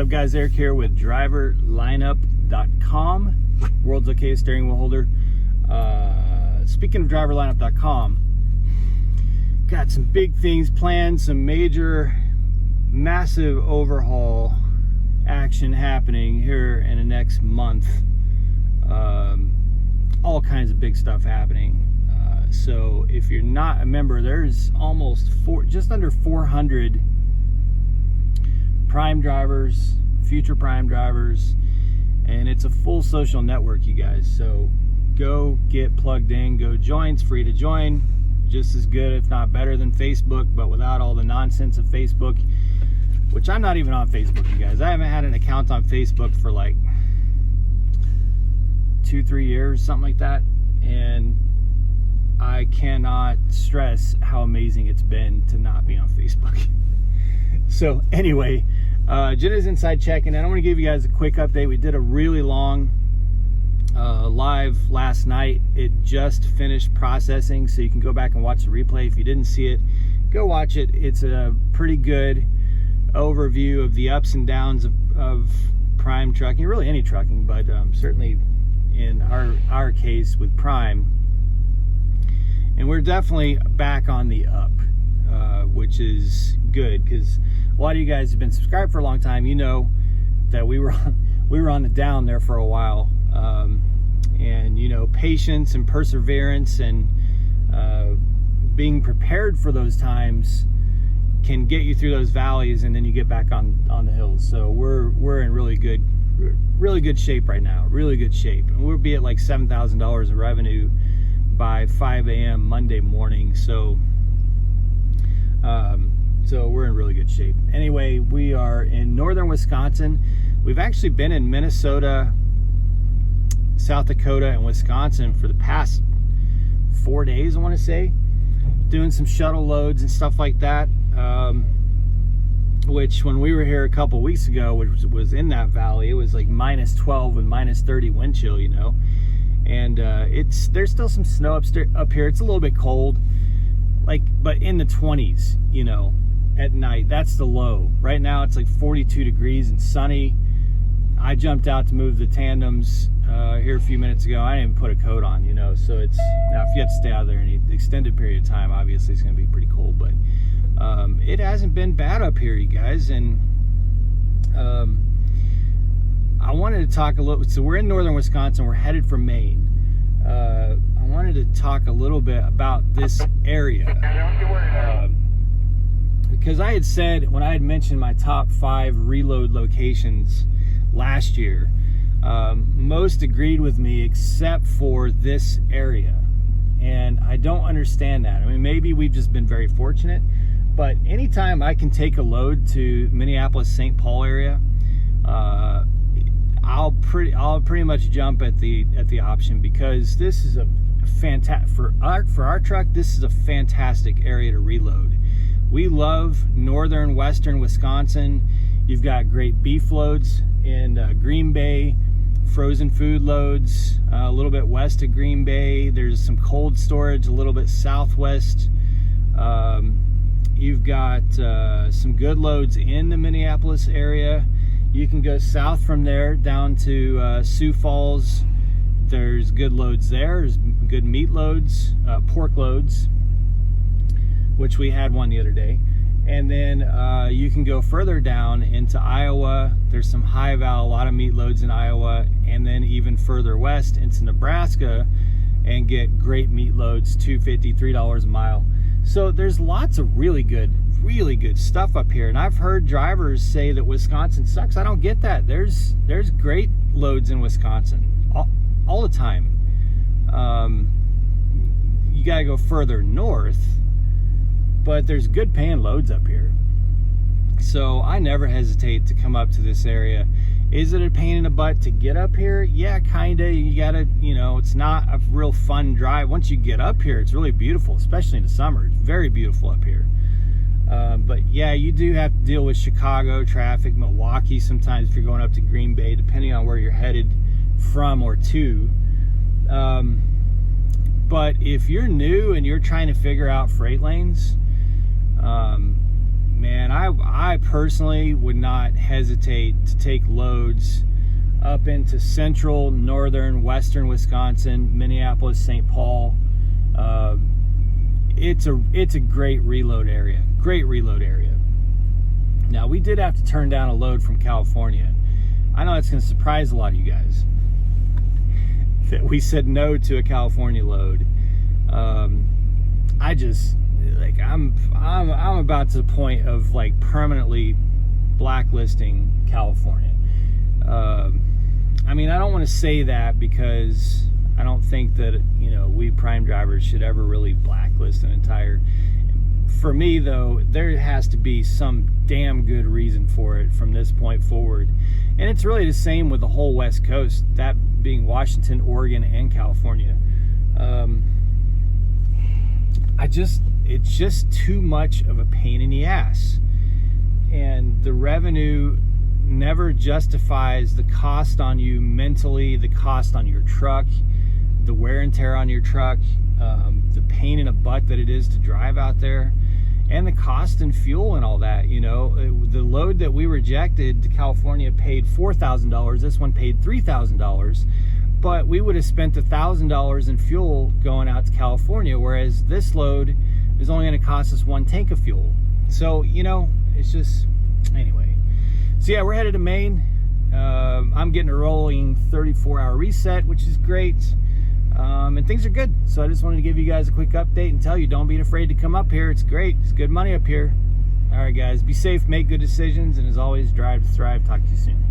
up, guys? Eric here with driverlineup.com, world's okayest steering wheel holder. Speaking of driverlineup.com, got some big things planned, some major massive overhaul action happening here in the next month. All kinds of big stuff happening. So if you're not a member, there's almost just under 400 prime drivers, future prime drivers, and it's a full social network, you guys. So go get plugged in, go join. It's free to join, just as good if not better than Facebook, but without all the nonsense of Facebook, which I'm not even on Facebook, you guys. I haven't had an account on Facebook for like 2-3 years, something like that, and I cannot stress how amazing it's been to not be on Facebook. So anyway, Jenna's inside checking, and I want to give you guys a quick update. We did a really long live last night. It just finished processing, so you can go back and watch the replay. If you didn't see it, go watch it. It's a pretty good overview of the ups and downs of prime trucking, really any trucking, but certainly in our case with prime. And we're definitely back on the up, which is good, because a lot of you guys have been subscribed for a long time. You know that we were on the down there for a while, and you know, patience and perseverance and being prepared for those times can get you through those valleys, and then you get back on the hills. So we're in really good shape right now, really good shape, and we'll be at like $7,000 in revenue by 5 a.m. Monday morning. So we're in really good shape. Anyway, we are in northern Wisconsin. We've actually been in Minnesota, South Dakota, and Wisconsin for the past 4 days, I want to say, doing some shuttle loads and stuff like that, which when we were here a couple weeks ago, which was in that valley, it was like -12 with -30 wind chill, you know. And there's still some snow up here. It's a little bit cold, but in the 20s, you know, at night. That's the low. Right now it's like 42 degrees and sunny. I jumped out to move the tandems here a few minutes ago. I didn't even put a coat on, you know. So it's, now if you have to stay out there any extended period of time, obviously it's going to be pretty cold. But it hasn't been bad up here, you guys. And I wanted to talk a little. So we're in northern Wisconsin. We're headed for Maine. I wanted to talk a little bit about this area, because I had said, when I had mentioned my top 5 reload locations last year, most agreed with me except for this area, and I don't understand that. I mean, maybe we've just been very fortunate, but anytime I can take a load to Minneapolis, St. Paul area, I'll pretty much jump at the option, because this is a fantastic, for our truck, this is a fantastic area to reload. We love northern western Wisconsin. You've got great beef loads in Green Bay, frozen food loads a little bit west of Green Bay. There's some cold storage a little bit southwest. You've got some good loads in the Minneapolis area. You can go south from there down to Sioux Falls. There's good loads there. There's good meat loads, pork loads, which we had one the other day. And then you can go further down into Iowa. There's some high val, a lot of meat loads in Iowa. And then even further west into Nebraska and get great meat loads, $2.50, $3 a mile. So there's lots of really good stuff up here. And I've heard drivers say that Wisconsin sucks. I don't get that. There's great loads in Wisconsin all the time. You gotta go further north, but there's good paying loads up here. So I never hesitate to come up to this area. Is it a pain in the butt to get up here? Yeah, kinda. You gotta, you know, it's not a real fun drive. Once you get up here, it's really beautiful, especially in the summer. It's very beautiful up here. But yeah, you do have to deal with Chicago traffic, Milwaukee sometimes if you're going up to Green Bay, depending on where you're headed from or to. But if you're new and you're trying to figure out freight lanes, man, I personally would not hesitate to take loads up into central, northern, western Wisconsin, Minneapolis, St. Paul. It's a great reload area. Great reload area. Now, we did have to turn down a load from California. I know it's going to surprise a lot of you guys that we said no to a California load. I just, like, I'm about to the point of, like, permanently blacklisting California. I mean, I don't want to say that because I don't think that, you know, we prime drivers should ever really blacklist an entire. For me, though, there has to be some damn good reason for it from this point forward. And it's really the same with the whole West Coast, that being Washington, Oregon, and California. It's just too much of a pain in the ass. And the revenue never justifies the cost on you mentally, the cost on your truck, the wear and tear on your truck, the pain in the butt that it is to drive out there, and the cost and fuel and all that. You know, the load that we rejected to California paid $4,000. This one paid $3,000, but we would have spent $1,000 in fuel going out to California, whereas this load is only going to cost us 1 tank of fuel. So, you know, it's just, anyway. So yeah, we're headed to Maine. I'm getting a rolling 34-hour reset, which is great. And things are good. So I just wanted to give you guys a quick update and tell you, don't be afraid to come up here. It's great. It's good money up here. All right, guys, be safe, make good decisions, and as always, drive to thrive. Talk to you soon.